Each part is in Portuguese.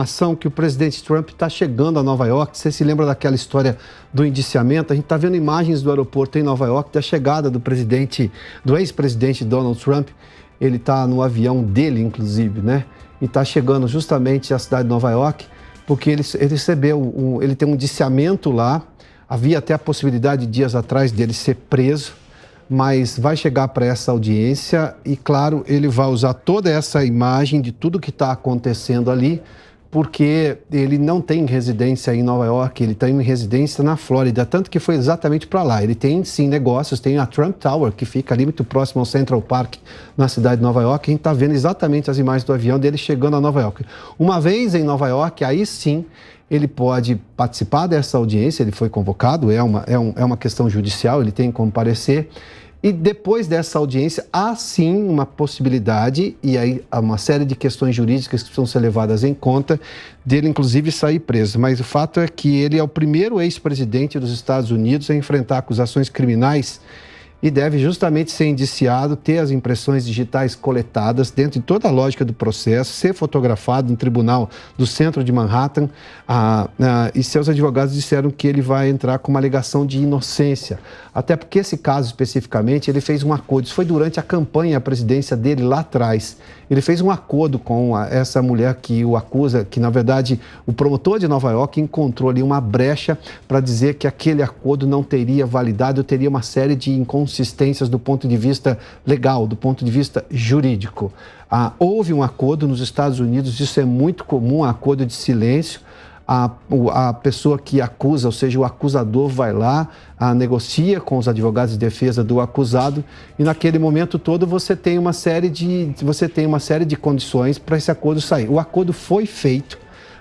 Ação que o presidente Trump está chegando a Nova York. Você se lembra daquela história do indiciamento? A gente está vendo imagens do aeroporto em Nova York da chegada do ex-presidente Donald Trump. Ele está no avião dele, inclusive, né? E está chegando justamente à cidade de Nova York porque ele recebeu, ele tem um indiciamento lá. Havia até a possibilidade, dias atrás, dele ser preso, mas vai chegar para essa audiência e, claro, ele vai usar toda essa imagem de tudo que está acontecendo ali, porque ele não tem residência em Nova York, ele tem residência na Flórida, tanto que foi exatamente para lá. Ele tem, sim, negócios, tem a Trump Tower, que fica ali muito próximo ao Central Park, na cidade de Nova York. A gente está vendo exatamente as imagens do avião dele chegando a Nova York. Uma vez em Nova York, aí sim, ele pode participar dessa audiência, ele foi convocado, é uma questão judicial, ele tem que comparecer. E depois dessa audiência, há sim uma possibilidade, e aí há uma série de questões jurídicas que precisam ser levadas em conta, dele inclusive sair preso. Mas o fato é que ele é o primeiro ex-presidente dos Estados Unidos a enfrentar acusações criminais e deve justamente ser indiciado, ter as impressões digitais coletadas dentro de toda a lógica do processo, ser fotografado no tribunal do centro de Manhattan, e seus advogados disseram que ele vai entrar com uma alegação de inocência. Até porque esse caso especificamente, ele fez um acordo, isso foi durante a campanha à presidência dele lá atrás. Ele fez um acordo com essa mulher que o acusa, que na verdade o promotor de Nova York encontrou ali uma brecha para dizer que aquele acordo não teria validade ou teria uma série de inconsistências do ponto de vista legal, do ponto de vista jurídico. Houve um acordo nos Estados Unidos, isso é muito comum, um acordo de silêncio. A pessoa que acusa, ou seja, o acusador vai lá, negocia com os advogados de defesa do acusado e naquele momento todo você tem uma série de condições para esse acordo sair. O acordo foi feito,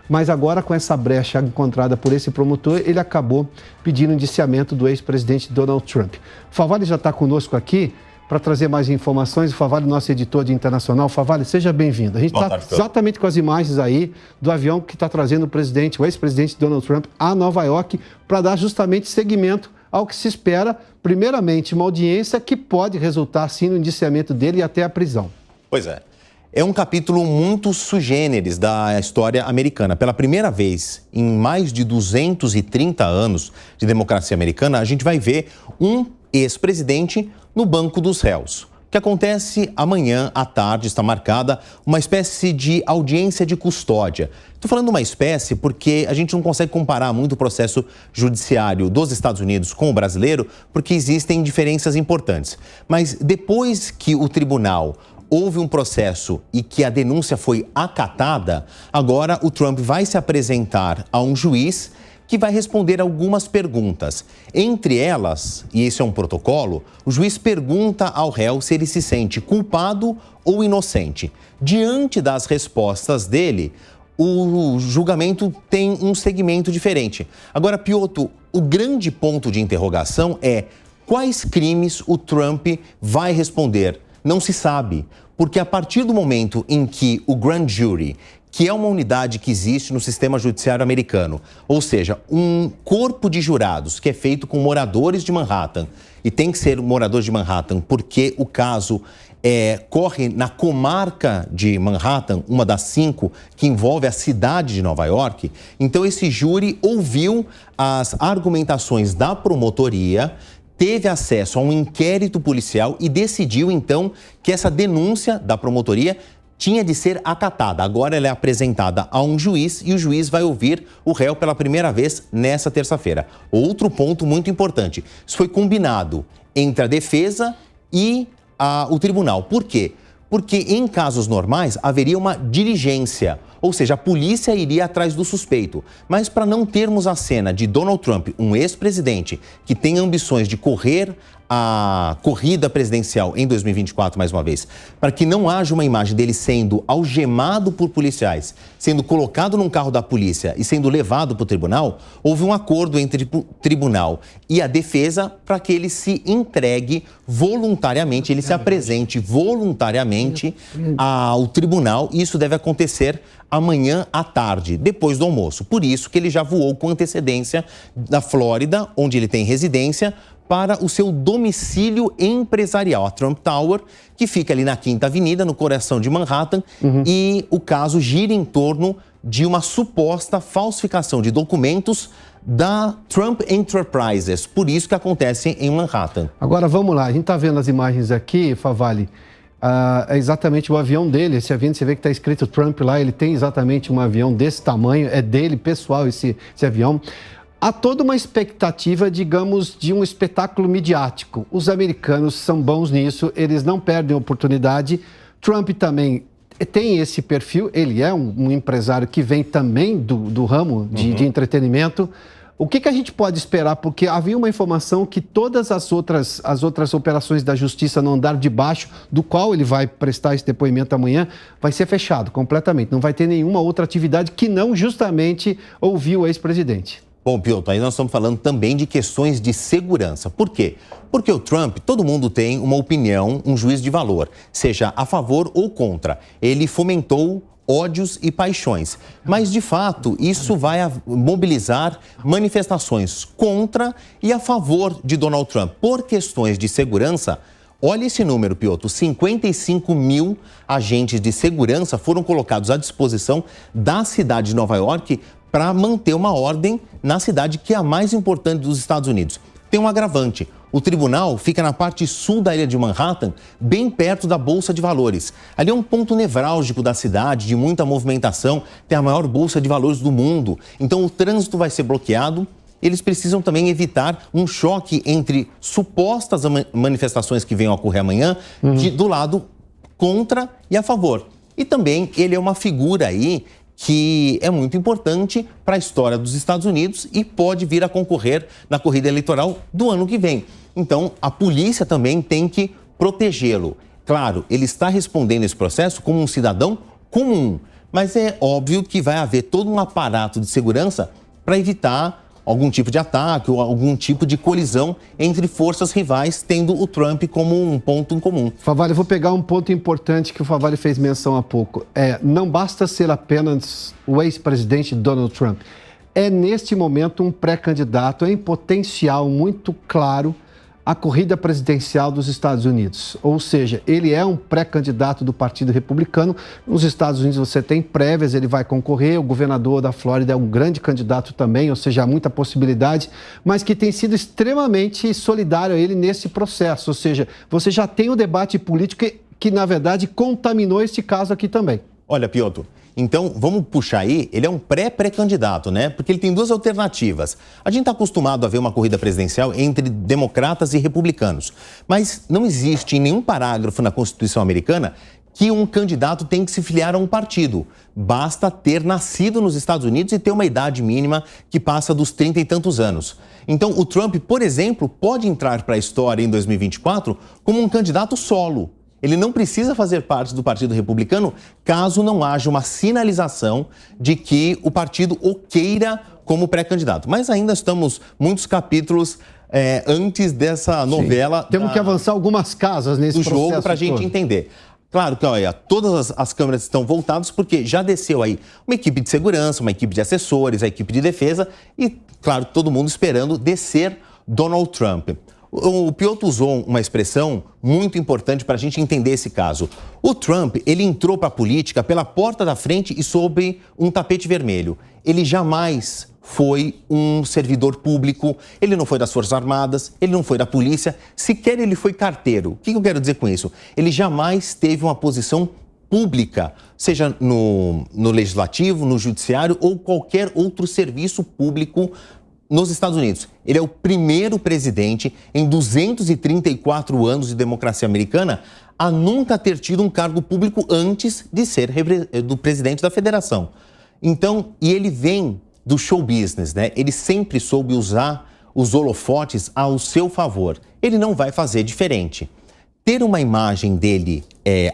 mas agora com essa brecha encontrada por esse promotor, ele acabou pedindo o indiciamento do ex-presidente Donald Trump. O Favale já está conosco aqui para trazer mais informações. O Favale, nosso editor de internacional. Favale, seja bem-vindo. A gente está exatamente com as imagens aí do avião que está trazendo o ex-presidente Donald Trump a Nova York para dar justamente seguimento ao que se espera, primeiramente, uma audiência que pode resultar, sim, no indiciamento dele e até a prisão. Pois é. É um capítulo muito sui generis da história americana. Pela primeira vez em mais de 230 anos de democracia americana, a gente vai ver um ex-presidente no banco dos réus. O que acontece amanhã à tarde, está marcada uma espécie de audiência de custódia. Estou falando uma espécie porque a gente não consegue comparar muito o processo judiciário dos Estados Unidos com o brasileiro, porque existem diferenças importantes. Mas depois que o tribunal houve um processo e que a denúncia foi acatada, agora o Trump vai se apresentar a um juiz que vai responder algumas perguntas. Entre elas, e esse é um protocolo, o juiz pergunta ao réu se ele se sente culpado ou inocente. Diante das respostas dele, o julgamento tem um segmento diferente. Agora, Piotr, o grande ponto de interrogação é quais crimes o Trump vai responder. Não se sabe, porque a partir do momento em que o Grand Jury, que é uma unidade que existe no sistema judiciário americano, ou seja, um corpo de jurados que é feito com moradores de Manhattan, e tem que ser morador de Manhattan porque o caso corre na comarca de Manhattan, uma das 5 que envolve a cidade de Nova York. Então esse júri ouviu as argumentações da promotoria, teve acesso a um inquérito policial e decidiu então que essa denúncia da promotoria tinha de ser acatada. Agora ela é apresentada a um juiz e o juiz vai ouvir o réu pela primeira vez nessa terça-feira. Outro ponto muito importante, isso foi combinado entre a defesa e o tribunal. Por quê? Porque em casos normais haveria uma diligência, ou seja, a polícia iria atrás do suspeito. Mas para não termos a cena de Donald Trump, um ex-presidente que tem ambições de correr a corrida presidencial em 2024, mais uma vez, para que não haja uma imagem dele sendo algemado por policiais, sendo colocado num carro da polícia e sendo levado para o tribunal, houve um acordo entre o tribunal e a defesa para que ele se entregue voluntariamente, ele se apresente voluntariamente ao tribunal, e isso deve acontecer amanhã à tarde, depois do almoço. Por isso que ele já voou com antecedência da Flórida, onde ele tem residência, para o seu domicílio empresarial, a Trump Tower, que fica ali na 5ª Avenida, no coração de Manhattan, e o caso gira em torno de uma suposta falsificação de documentos da Trump Enterprises. Por isso que acontece em Manhattan. Agora, vamos lá. A gente está vendo as imagens aqui, Favalli. É exatamente o avião dele. Esse avião, você vê que está escrito Trump lá. Ele tem exatamente um avião desse tamanho. É dele, pessoal, esse avião. Há toda uma expectativa, digamos, de um espetáculo midiático. Os americanos são bons nisso. Eles não perdem oportunidade. Trump também tem esse perfil, ele é um empresário que vem também do ramo de entretenimento. O que a gente pode esperar? Porque havia uma informação que todas as outras operações da justiça no andar de baixo, do qual ele vai prestar esse depoimento amanhã, vai ser fechado completamente. Não vai ter nenhuma outra atividade que não justamente ouvir o ex-presidente. Bom, Piotr, aí nós estamos falando também de questões de segurança. Por quê? Porque o Trump, todo mundo tem uma opinião, um juízo de valor, seja a favor ou contra. Ele fomentou ódios e paixões. Mas, de fato, isso vai mobilizar manifestações contra e a favor de Donald Trump. Por questões de segurança, olha esse número, Piotr, 55 mil agentes de segurança foram colocados à disposição da cidade de Nova York para manter uma ordem na cidade que é a mais importante dos Estados Unidos. Tem um agravante. O tribunal fica na parte sul da ilha de Manhattan, bem perto da Bolsa de Valores. Ali é um ponto nevrálgico da cidade, de muita movimentação, tem a maior Bolsa de Valores do mundo. Então o trânsito vai ser bloqueado. Eles precisam também evitar um choque entre supostas manifestações que venham a ocorrer amanhã, do lado contra e a favor. E também ele é uma figura aí que é muito importante para a história dos Estados Unidos e pode vir a concorrer na corrida eleitoral do ano que vem. Então, a polícia também tem que protegê-lo. Claro, ele está respondendo esse processo como um cidadão comum, mas é óbvio que vai haver todo um aparato de segurança para evitar algum tipo de ataque ou algum tipo de colisão entre forças rivais, tendo o Trump como um ponto em comum. Favalli, eu vou pegar um ponto importante que o Favalli fez menção há pouco. Não basta ser apenas o ex-presidente Donald Trump. É, neste momento, um pré-candidato em potencial muito claro à corrida presidencial dos Estados Unidos. Ou seja, ele é um pré-candidato do Partido Republicano. Nos Estados Unidos você tem prévias, ele vai concorrer. O governador da Flórida é um grande candidato também, ou seja, há muita possibilidade, mas que tem sido extremamente solidário a ele nesse processo. Ou seja, você já tem o debate político que na verdade, contaminou esse caso aqui também. Olha, Piotr, então vamos puxar aí, ele é um pré-candidato, né? Porque ele tem duas alternativas. A gente está acostumado a ver uma corrida presidencial entre democratas e republicanos, mas não existe em nenhum parágrafo na Constituição americana que um candidato tem que se filiar a um partido. Basta ter nascido nos Estados Unidos e ter uma idade mínima que passa dos 30 e tantos anos. Então, o Trump, por exemplo, pode entrar para a história em 2024 como um candidato solo. Ele não precisa fazer parte do Partido Republicano caso não haja uma sinalização de que o partido o queira como pré-candidato. Mas ainda estamos muitos capítulos antes dessa novela. Temos que avançar algumas casas nesse processo jogo para a gente entender. Claro que, olha, todas as câmeras estão voltadas porque já desceu aí uma equipe de segurança, uma equipe de assessores, a equipe de defesa e, claro, todo mundo esperando descer Donald Trump. O Piotr usou uma expressão muito importante para a gente entender esse caso. O Trump, ele entrou para a política pela porta da frente e sob um tapete vermelho. Ele jamais foi um servidor público, ele não foi das Forças Armadas, ele não foi da polícia, sequer ele foi carteiro. O que eu quero dizer com isso? Ele jamais teve uma posição pública, seja no legislativo, no judiciário ou qualquer outro serviço público nos Estados Unidos. Ele é o primeiro presidente em 234 anos de democracia americana a nunca ter tido um cargo público antes de ser do presidente da federação. Então, e ele vem do show business, né? Ele sempre soube usar os holofotes ao seu favor. Ele não vai fazer diferente. Ter uma imagem dele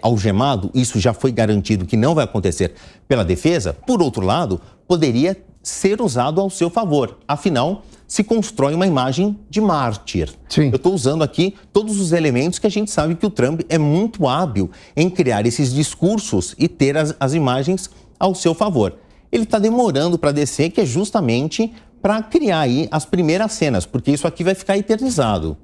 algemado, isso já foi garantido que não vai acontecer pela defesa. Por outro lado, poderia ser usado ao seu favor. Afinal, se constrói uma imagem de mártir. Sim. Eu estou usando aqui todos os elementos que a gente sabe que o Trump é muito hábil em criar esses discursos e ter as imagens ao seu favor. Ele está demorando para descer, que é justamente para criar aí as primeiras cenas, porque isso aqui vai ficar eternizado.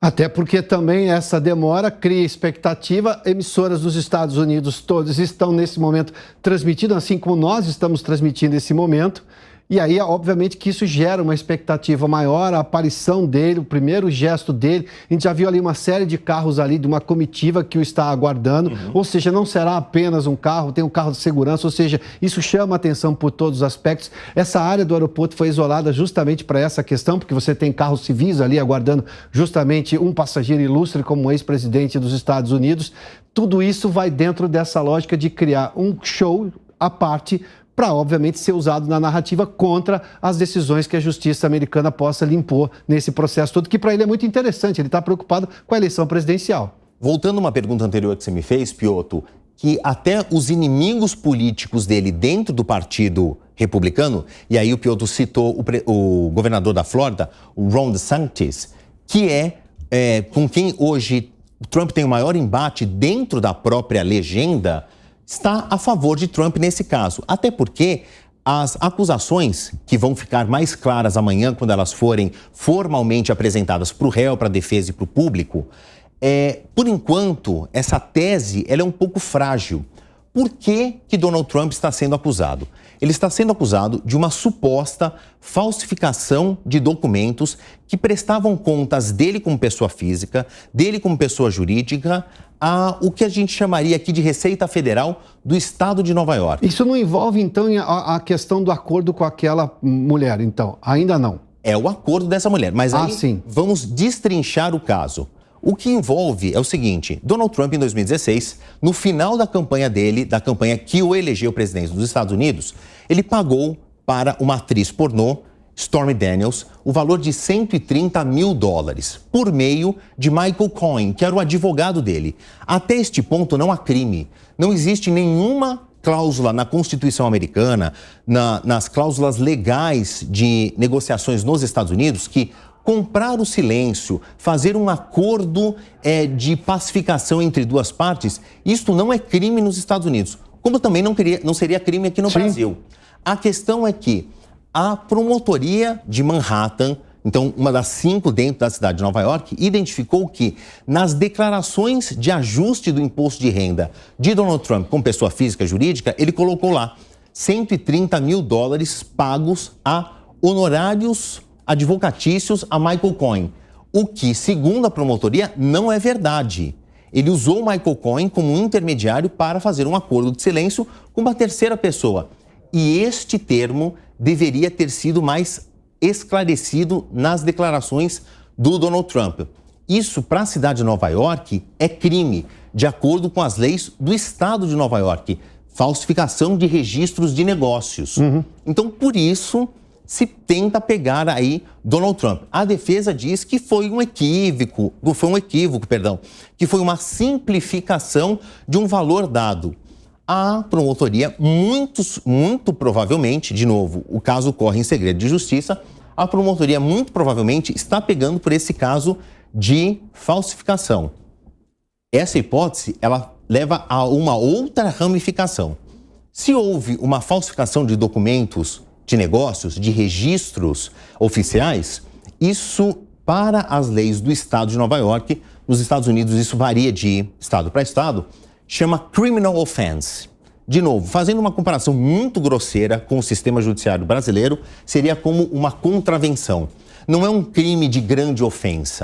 Até porque também essa demora cria expectativa. Emissoras dos Estados Unidos todas estão nesse momento transmitindo, assim como nós estamos transmitindo esse momento. E aí, obviamente, que isso gera uma expectativa maior, a aparição dele, o primeiro gesto dele. A gente já viu ali uma série de carros ali, de uma comitiva que o está aguardando. Ou seja, não será apenas um carro, tem um carro de segurança. Ou seja, isso chama atenção por todos os aspectos. Essa área do aeroporto foi isolada justamente para essa questão, porque você tem carros civis ali aguardando justamente um passageiro ilustre como o ex-presidente dos Estados Unidos. Tudo isso vai dentro dessa lógica de criar um show à parte para, obviamente, ser usado na narrativa contra as decisões que a justiça americana possa lhe impor nesse processo todo, que para ele é muito interessante, ele está preocupado com a eleição presidencial. Voltando a uma pergunta anterior que você me fez, Piotr, que até os inimigos políticos dele dentro do Partido Republicano, e aí o Piotr citou o governador da Flórida, o Ron DeSantis, que é com quem hoje o Trump tem o maior embate dentro da própria legenda, está a favor de Trump nesse caso. Até porque as acusações, que vão ficar mais claras amanhã, quando elas forem formalmente apresentadas para o réu, para a defesa e para o público, por enquanto, essa tese ela é um pouco frágil. Por que Donald Trump está sendo acusado? Ele está sendo acusado de uma suposta falsificação de documentos que prestavam contas dele como pessoa física, dele como pessoa jurídica, a o que a gente chamaria aqui de Receita Federal do Estado de Nova York. Isso não envolve, então, a questão do acordo com aquela mulher, então? Ainda não? É o acordo dessa mulher, mas aí sim. Vamos destrinchar o caso. O que envolve é o seguinte: Donald Trump, em 2016, no final da campanha dele, da campanha que o elegeu presidente dos Estados Unidos, ele pagou para uma atriz pornô, Stormy Daniels, o valor de $130 mil por meio de Michael Cohen, que era o advogado dele. Até este ponto não há crime. Não existe nenhuma cláusula na Constituição americana, nas cláusulas legais de negociações nos Estados Unidos, que comprar o silêncio, fazer um acordo de pacificação entre duas partes, isto não é crime nos Estados Unidos, como também não seria crime aqui no Brasil. A questão é que a promotoria de Manhattan, então uma das 5 dentro da cidade de Nova York, identificou que nas declarações de ajuste do imposto de renda de Donald Trump como pessoa física e jurídica, ele colocou lá $130 mil pagos a honorários advocatícios a Michael Cohen, o que, segundo a promotoria, não é verdade. Ele usou Michael Cohen como um intermediário para fazer um acordo de silêncio com uma terceira pessoa. E este termo deveria ter sido mais esclarecido nas declarações do Donald Trump. Isso, para a cidade de Nova York, é crime, de acordo com as leis do estado de Nova York. Falsificação de registros de negócios. Então, por isso, se tenta pegar aí Donald Trump. A defesa diz que foi um equívoco, que foi uma simplificação de um valor dado. A promotoria, muito provavelmente, de novo, o caso corre em segredo de justiça, a promotoria muito provavelmente está pegando por esse caso de falsificação. Essa hipótese, ela leva a uma outra ramificação. Se houve uma falsificação de documentos de negócios, de registros oficiais, isso, para as leis do estado de Nova York, nos Estados Unidos isso varia de estado para estado, chama criminal offense. De novo, fazendo uma comparação muito grosseira com o sistema judiciário brasileiro, seria como uma contravenção. Não é um crime de grande ofensa.